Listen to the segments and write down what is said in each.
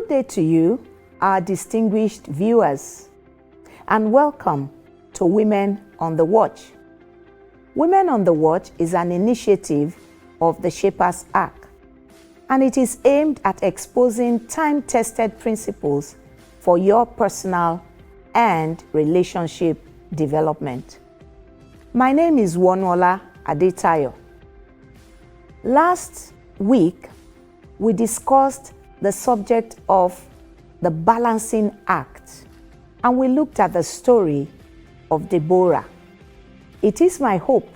Good day to you, our distinguished viewers, and welcome to Women on the Watch. Women on the Watch is an initiative of the Shapers Arc, and it is aimed at exposing time-tested principles for your personal and relationship development. My name is Wonuola Adetayo. Last week, we discussed the subject of the balancing act, and we looked at the story of Deborah. It is my hope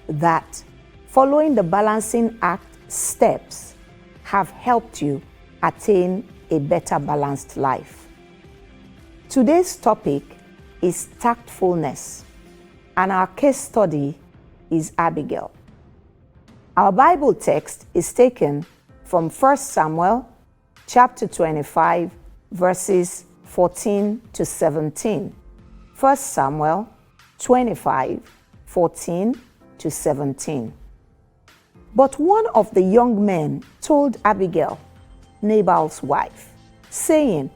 that following the balancing act steps have helped you attain a better balanced life. Today's topic is tactfulness, and our case study is Abigail. Our Bible text is taken from 1 Samuel chapter 25, verses 14 to 17. 1 Samuel 25, 14 to 17. But one of the young men told Abigail, Nabal's wife, saying,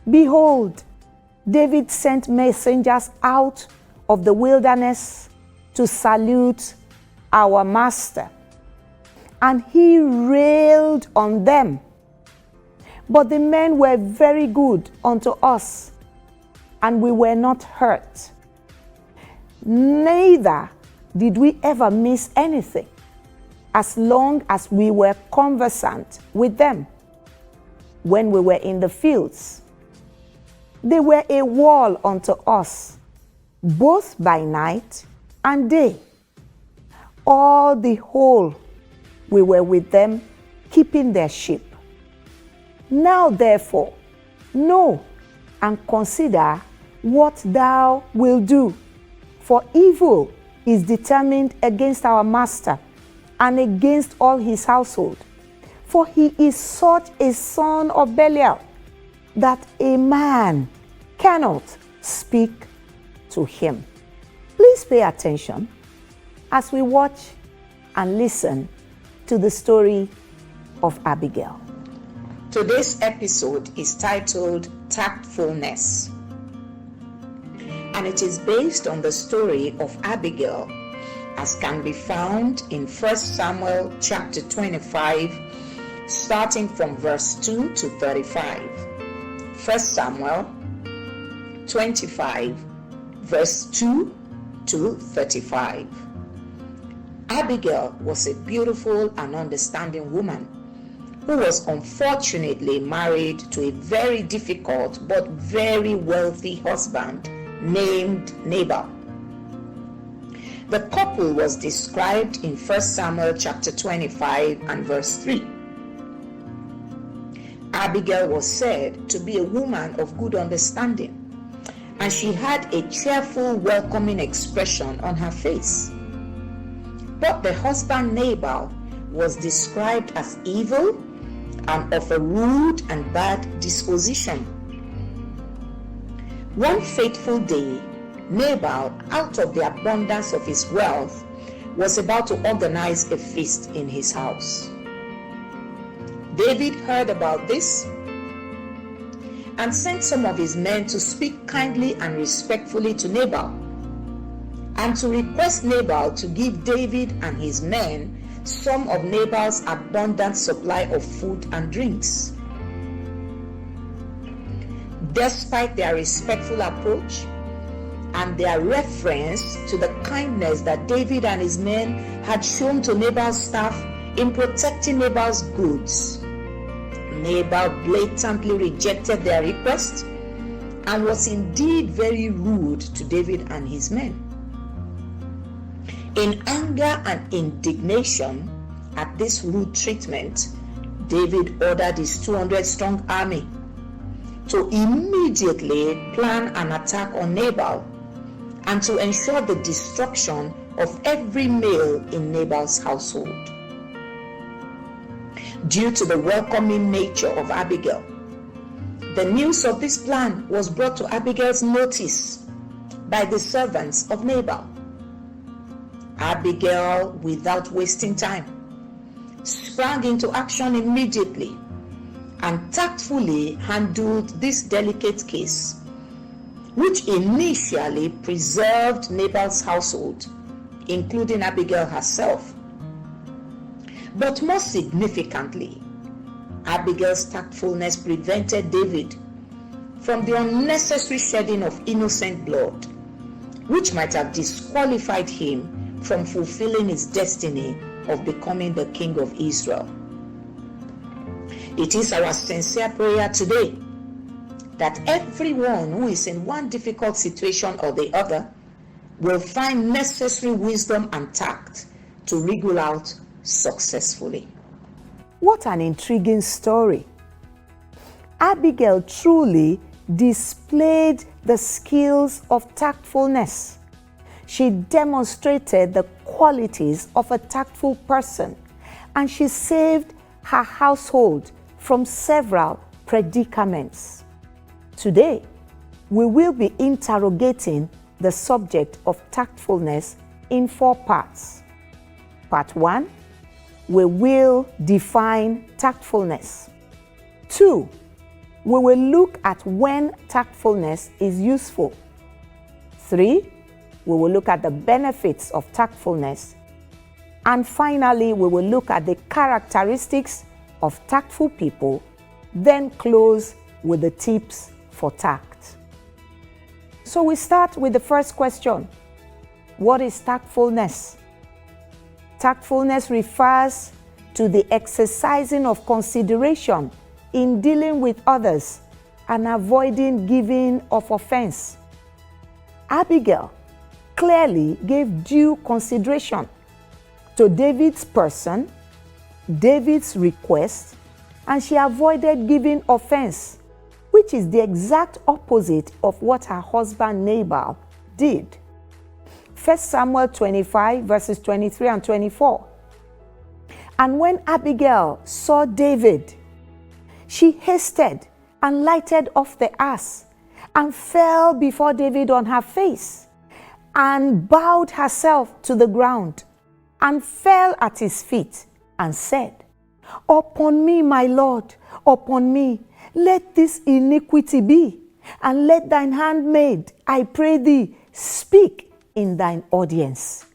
Behold, David sent messengers out of the wilderness to salute our master, and he railed on them. But the men were very good unto us, and we were not hurt. Neither did we ever miss anything, as long as we were conversant with them when we were in the fields. They were a wall unto us, both by night and day. All the whole we were with them, keeping their sheep. Now therefore, know and consider what thou wilt do, for evil is determined against our master and against all his household. For he is such a son of Belial that a man cannot speak to him. Please pay attention as we watch and listen to the story of Abigail. Today's episode is titled Tactfulness, and it is based on the story of Abigail as can be found in 1 Samuel chapter 25, starting from verse 2 to 35. 1 Samuel 25, verse 2 to 35. Abigail was a beautiful and understanding woman who was unfortunately married to a very difficult but very wealthy husband named Nabal. The couple was described in 1 Samuel chapter 25 and verse 3. Abigail was said to be a woman of good understanding, and she had a cheerful, welcoming expression on her face. But the husband Nabal was described as evil and of a rude and bad disposition. One fateful day, Nabal, out of the abundance of his wealth, was about to organize a feast in his house. David heard about this and sent some of his men to speak kindly and respectfully to Nabal, and to request Nabal to give David and his men some of Nabal's abundant supply of food and drinks. Despite their respectful approach and their reference to the kindness that David and his men had shown to Nabal's staff in protecting Nabal's goods, Nabal blatantly rejected their request and was indeed very rude to David and his men. In anger and indignation at this rude treatment, David ordered his 200-strong army to immediately plan an attack on Nabal and to ensure the destruction of every male in Nabal's household. Due to the welcoming nature of Abigail, the news of this plan was brought to Abigail's notice by the servants of Nabal. Abigail, without wasting time, sprang into action immediately and tactfully handled this delicate case, which initially preserved Nabal's household, including Abigail herself. But more significantly, Abigail's tactfulness prevented David from the unnecessary shedding of innocent blood, which might have disqualified him from fulfilling his destiny of becoming the king of Israel. It is our sincere prayer today that everyone who is in one difficult situation or the other will find necessary wisdom and tact to wriggle out successfully. What an intriguing story. Abigail truly displayed the skills of tactfulness. She demonstrated the qualities of a tactful person, and she saved her household from several predicaments. Today, we will be interrogating the subject of tactfulness in 4 parts. Part 1, we will define tactfulness. 2, we will look at when tactfulness is useful. 3, we will look at the benefits of tactfulness. And finally, we will look at the characteristics of tactful people, then close with the tips for tact. So we start with the first question. What is tactfulness? Tactfulness refers to the exercising of consideration in dealing with others and avoiding giving of offense. Abigail clearly gave due consideration to David's person, David's request, and she avoided giving offense, which is the exact opposite of what her husband Nabal did. 1 Samuel 25 verses 23 and 24. And when Abigail saw David, she hasted and lighted off the ass and fell before David on her face and bowed herself to the ground and fell at his feet and said, Upon me, my Lord, upon me, let this iniquity be, and let thine handmaid, I pray thee, speak in thine audience,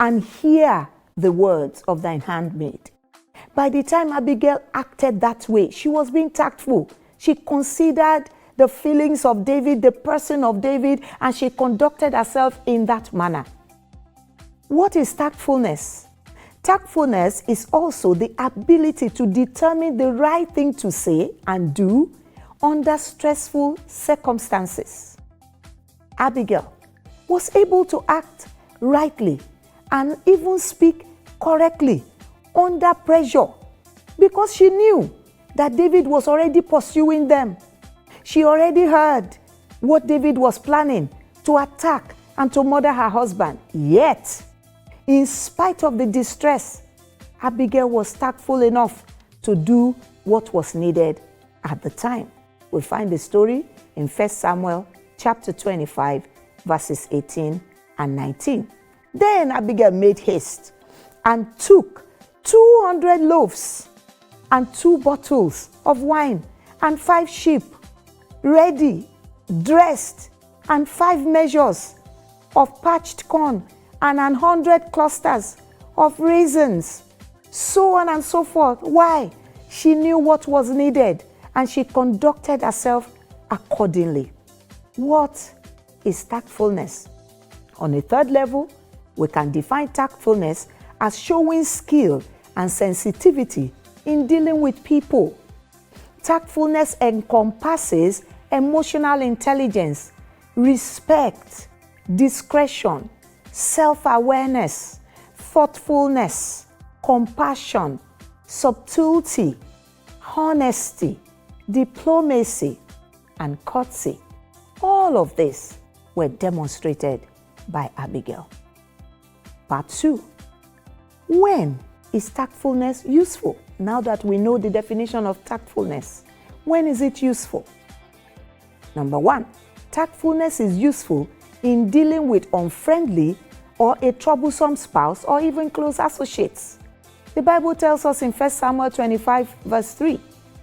and hear the words of thine handmaid. By the time Abigail acted that way, she was being tactful. She considered the feelings of David, the person of David, and she conducted herself in that manner. What is tactfulness? Tactfulness is also the ability to determine the right thing to say and do under stressful circumstances. Abigail was able to act rightly and even speak correctly under pressure because she knew that David was already pursuing them. She already heard what David was planning to attack and to murder her husband. Yet, in spite of the distress, Abigail was tactful enough to do what was needed at the time. We find the story in 1 Samuel chapter 25, verses 18 and 19. Then Abigail made haste and took 200 loaves and 2 bottles of wine and 5 sheep, ready, dressed, and 5 measures of parched corn and 100 clusters of raisins, so on and so forth. Why? She knew what was needed and she conducted herself accordingly. What is tactfulness? On a third level, we can define tactfulness as showing skill and sensitivity in dealing with people. Tactfulness encompasses emotional intelligence, respect, discretion, self-awareness, thoughtfulness, compassion, subtlety, honesty, diplomacy, and courtesy. All of this were demonstrated by Abigail. Part 2. When is tactfulness useful? Now that we know the definition of tactfulness, when is it useful? Number 1, tactfulness is useful in dealing with unfriendly or a troublesome spouse or even close associates. The Bible tells us in 1 Samuel 25 verse 3,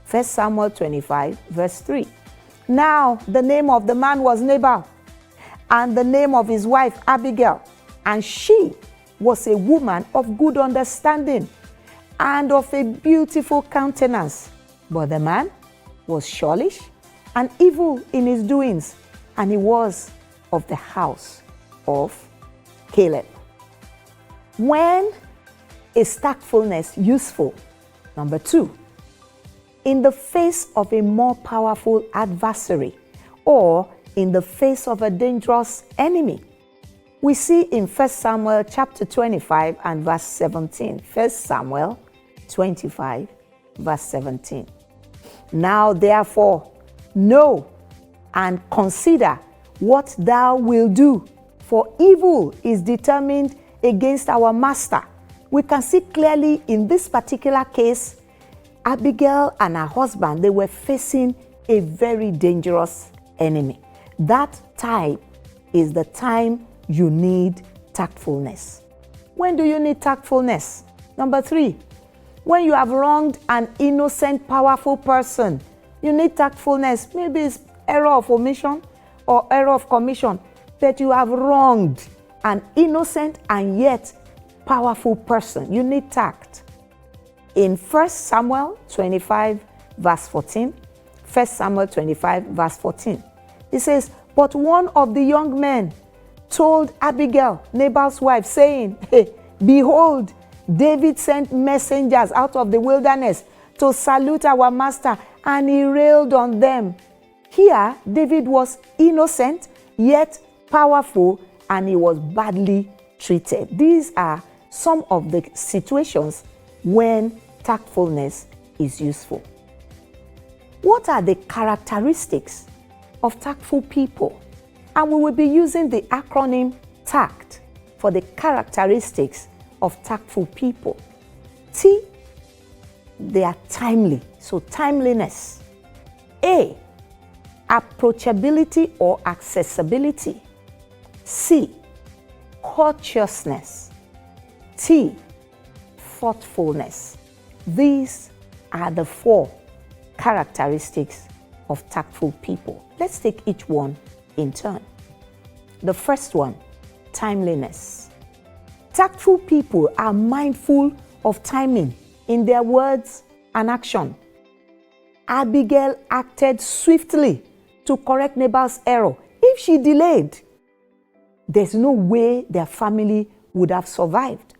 1 Samuel 25, verse 3. Now the name of the man was Nabal, and the name of his wife Abigail, and she was a woman of good understanding and of a beautiful countenance. But the man was churlish and evil in his doings, and he was of the house of Caleb. When is tactfulness useful? Number 2, in the face of a more powerful adversary or in the face of a dangerous enemy. We see in 1 Samuel chapter 25 and verse 17. 1 Samuel 25, verse 17. Now therefore, know and consider what thou wilt do, for evil is determined against our master. We can see clearly in this particular case, Abigail and her husband, they were facing a very dangerous enemy. That time is the time you need tactfulness. When do you need tactfulness? Number 3, when you have wronged an innocent, powerful person, you need tactfulness. Maybe it's error of omission or error of commission, that you have wronged an innocent and yet powerful person. You need tact. In 1 Samuel 25, verse 14, 1 Samuel 25, verse 14, it says, but one of the young men told Abigail, Nabal's wife, saying, hey, behold, David sent messengers out of the wilderness to salute our master, and he railed on them. Here, David was innocent, yet powerful, and he was badly treated. These are some of the situations when tactfulness is useful. What are the characteristics of tactful people? And we will be using the acronym TACT for the characteristics of tactful people. T, they are timely, so timeliness. A, approachability or accessibility. C, courteousness. T, thoughtfulness. These are the 4 characteristics of tactful people. Let's take each one in turn. The first one, timeliness. Tactful people are mindful of timing in their words and action. Abigail acted swiftly to correct Nabal's error. If she delayed, there's no way their family would have survived.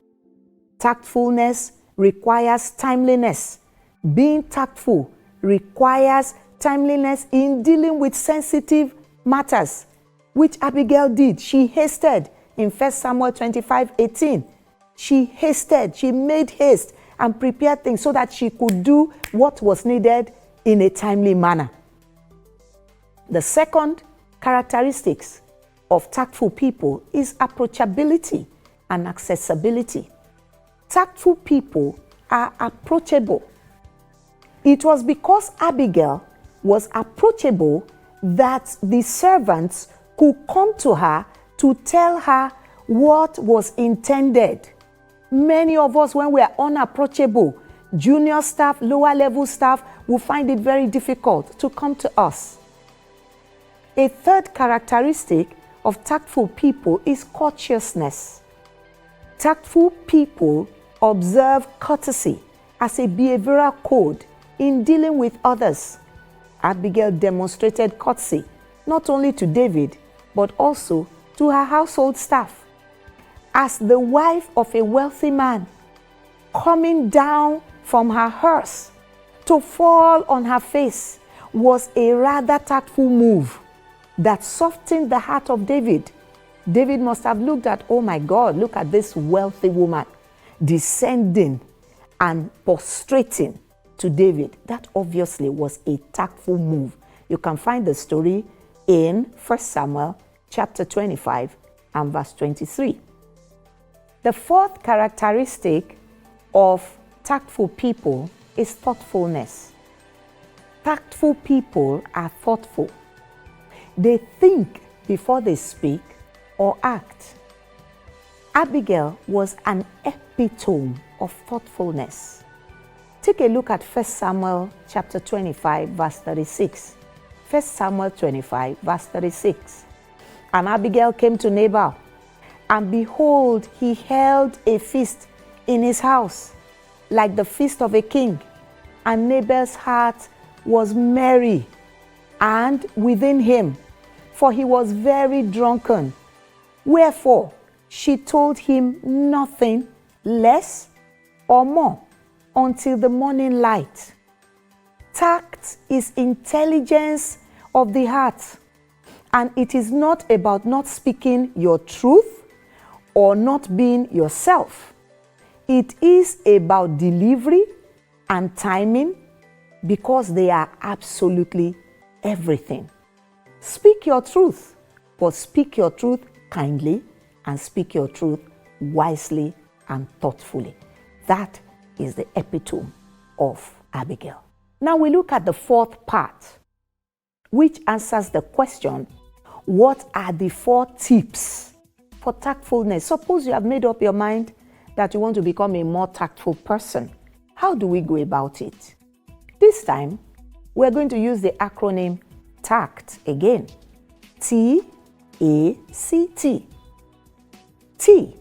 Tactfulness requires timeliness. Being tactful requires timeliness in dealing with sensitive matters, which Abigail did. She hasted in 1 Samuel 25:18. She hasted, she made haste and prepared things so that she could do what was needed in a timely manner. The second characteristics of tactful people is approachability and accessibility. Tactful people are approachable. It was because Abigail was approachable that the servants could come to her to tell her what was intended. Many of us, when we are unapproachable, junior staff, lower level staff, will find it very difficult to come to us. A third characteristic of tactful people is courteousness. Tactful people observe courtesy as a behavioral code in dealing with others. Abigail demonstrated courtesy not only to David, but also to her household staff. As the wife of a wealthy man, coming down from her hearse to fall on her face was a rather tactful move that softened the heart of David. David must have looked at, oh my God, look at this wealthy woman descending and prostrating to David. That obviously was a tactful move. You can find the story in 1 Samuel chapter 25 and verse 23. The fourth characteristic of tactful people is thoughtfulness. Tactful people are thoughtful. They think before they speak or act. Abigail was an epitome of thoughtfulness. Take a look at 1 Samuel chapter 25, verse 36. 1 Samuel 25, verse 36. And Abigail came to Nabal, and behold, he held a feast in his house, like the feast of a king. And Nabal's heart was merry, and within him, for he was very drunken. Wherefore she told him nothing less or more until the morning light. Tact is intelligence of the heart, and it is not about not speaking your truth or not being yourself. It is about delivery and timing, because they are absolutely everything. Speak your truth, but speak your truth kindly and speak your truth wisely and thoughtfully. That is the epitome of Abigail. Now we look at the fourth part, which answers the question, what are the 4 tips for tactfulness? Suppose you have made up your mind that you want to become a more tactful person. How do we go about it? This time, we're going to use the acronym TACT again. T-A-C-T. T.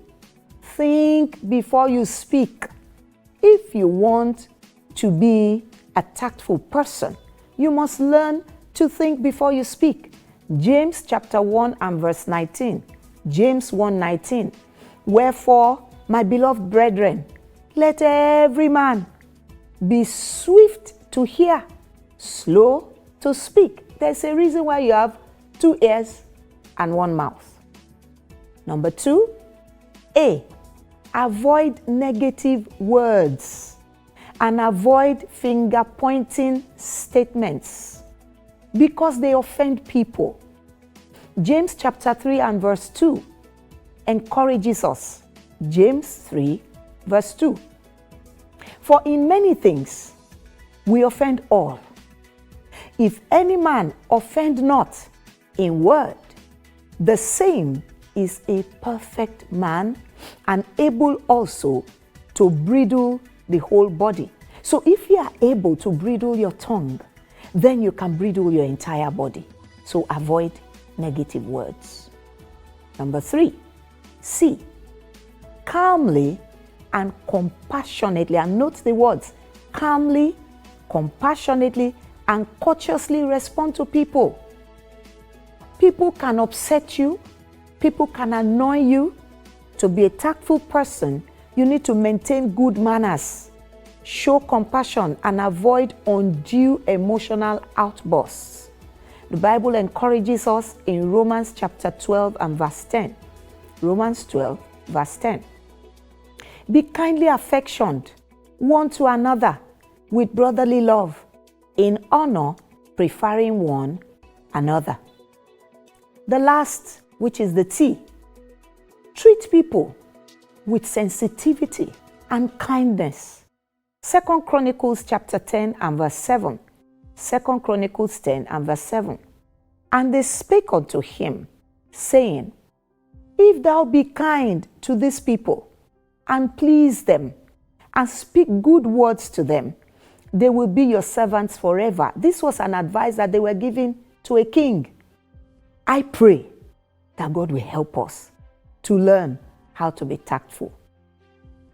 Think before you speak. If you want to be a tactful person, you must learn to think before you speak. James chapter 1 and verse 19. James 1:19. Wherefore, my beloved brethren, let every man be swift to hear, slow to speak. There's a reason why you have 2 ears and 1 mouth. Number 2, A. Avoid negative words and avoid finger-pointing statements because they offend people. James chapter 3 and verse 2 encourages us. James 3 verse 2. For in many things we offend all. If any man offend not in word, the same is a perfect man and able also to bridle the whole body. So if you are able to bridle your tongue, then you can bridle your entire body. So avoid negative words. Number 3, C. Calmly and compassionately, and note the words, calmly, compassionately, and courteously respond to people. People can upset you, people can annoy you. To be a tactful person, you need to maintain good manners, show compassion, and avoid undue emotional outbursts. The Bible encourages us in Romans chapter 12 and verse 10. Romans 12, verse 10. Be kindly affectioned one to another with brotherly love, in honor, preferring one another. The last, which is the T, treat people with sensitivity and kindness. 2 Chronicles chapter 10 and verse 7. 2 Chronicles 10 and verse 7. And they spake unto him, saying, If thou be kind to these people, and please them, and speak good words to them, they will be your servants forever. This was an advice that they were giving to a king. I pray that God will help us to learn how to be tactful.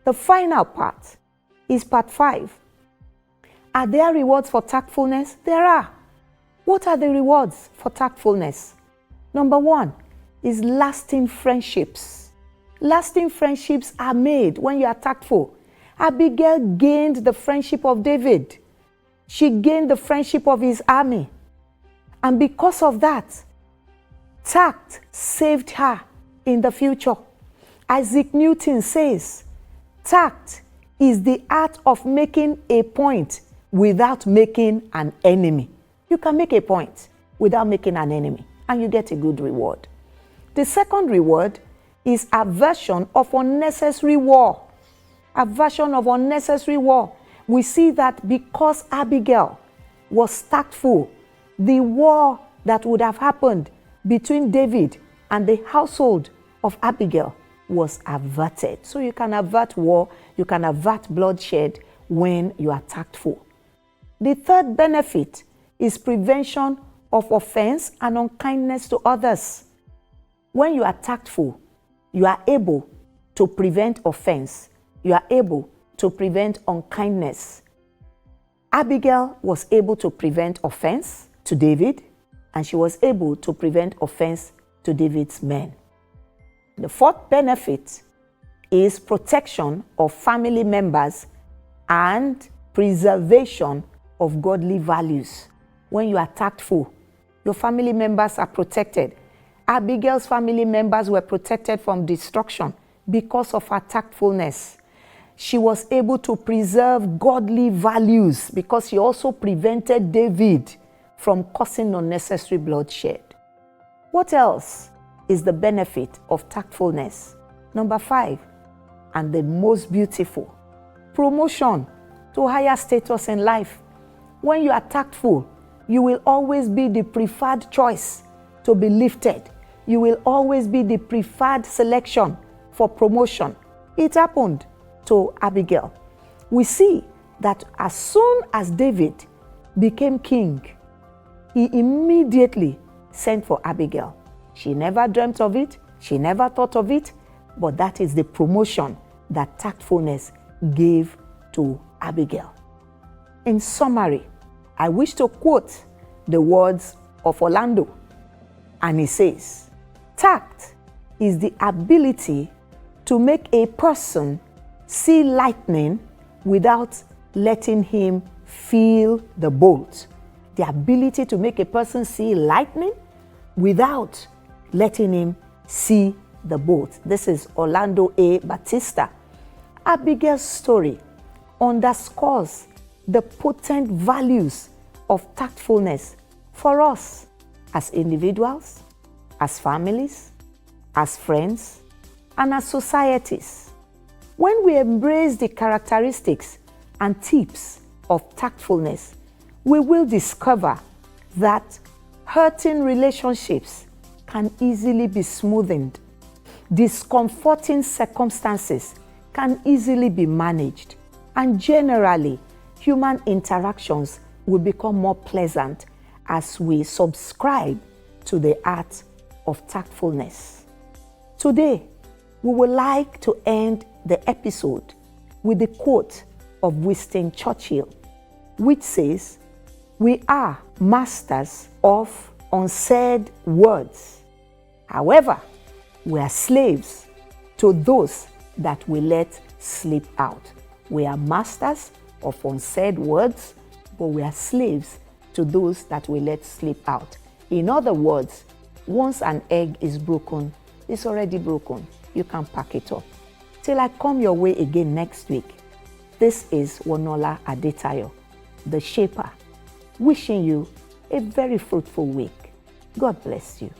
The final part is part 5. Are there rewards for tactfulness? There are. What are the rewards for tactfulness? Number 1 is lasting friendships. Lasting friendships are made when you are tactful. Abigail gained the friendship of David. She gained the friendship of his army. And because of that, tact saved her in the future. Isaac Newton says, tact is the art of making a point without making an enemy. You can make a point without making an enemy, and you get a good reward. The second reward is aversion of unnecessary war. Aversion of unnecessary war. We see that because Abigail was tactful, the war that would have happened between David and the household of Abigail was averted. So you can avert war, you can avert bloodshed when you are tactful. The third benefit is prevention of offense and unkindness to others. When you are tactful, you are able to prevent offense. You are able to prevent unkindness. Abigail was able to prevent offense to David, and she was able to prevent offense to David's men. The fourth benefit is protection of family members and preservation of godly values. When you are tactful, your family members are protected. Abigail's family members were protected from destruction because of her tactfulness. She was able to preserve godly values because she also prevented David from causing unnecessary bloodshed. What else is the benefit of tactfulness? Number 5, and the most beautiful, promotion to higher status in life. When you are tactful, you will always be the preferred choice to be lifted. You will always be the preferred selection for promotion. It happened to Abigail. We see that as soon as David became king, he immediately sent for Abigail. She never dreamt of it, she never thought of it, but that is the promotion that tactfulness gave to Abigail. In summary, I wish to quote the words of Orlando, and he says, "Tact is the ability to make a person see lightning without letting him feel the bolt." The ability to make a person see lightning without letting him see the bolt. This is Orlando A. Batista. Abigail's story underscores the potent values of tactfulness for us as individuals, as families, as friends, and as societies. When we embrace the characteristics and tips of tactfulness, we will discover that hurting relationships can easily be smoothened. Discomforting circumstances can easily be managed, and generally, human interactions will become more pleasant as we subscribe to the art of tactfulness. Today, we would like to end the episode with the quote of Winston Churchill, which says, "We are masters of unsaid words. However, we are slaves to those that we let slip out." We are masters of unsaid words, but we are slaves to those that we let slip out. In other words, once an egg is broken, it's already broken. You can pack it up. Till I come your way again next week, this is Wonola Adetayo, the Shaper, wishing you a very fruitful week. God bless you.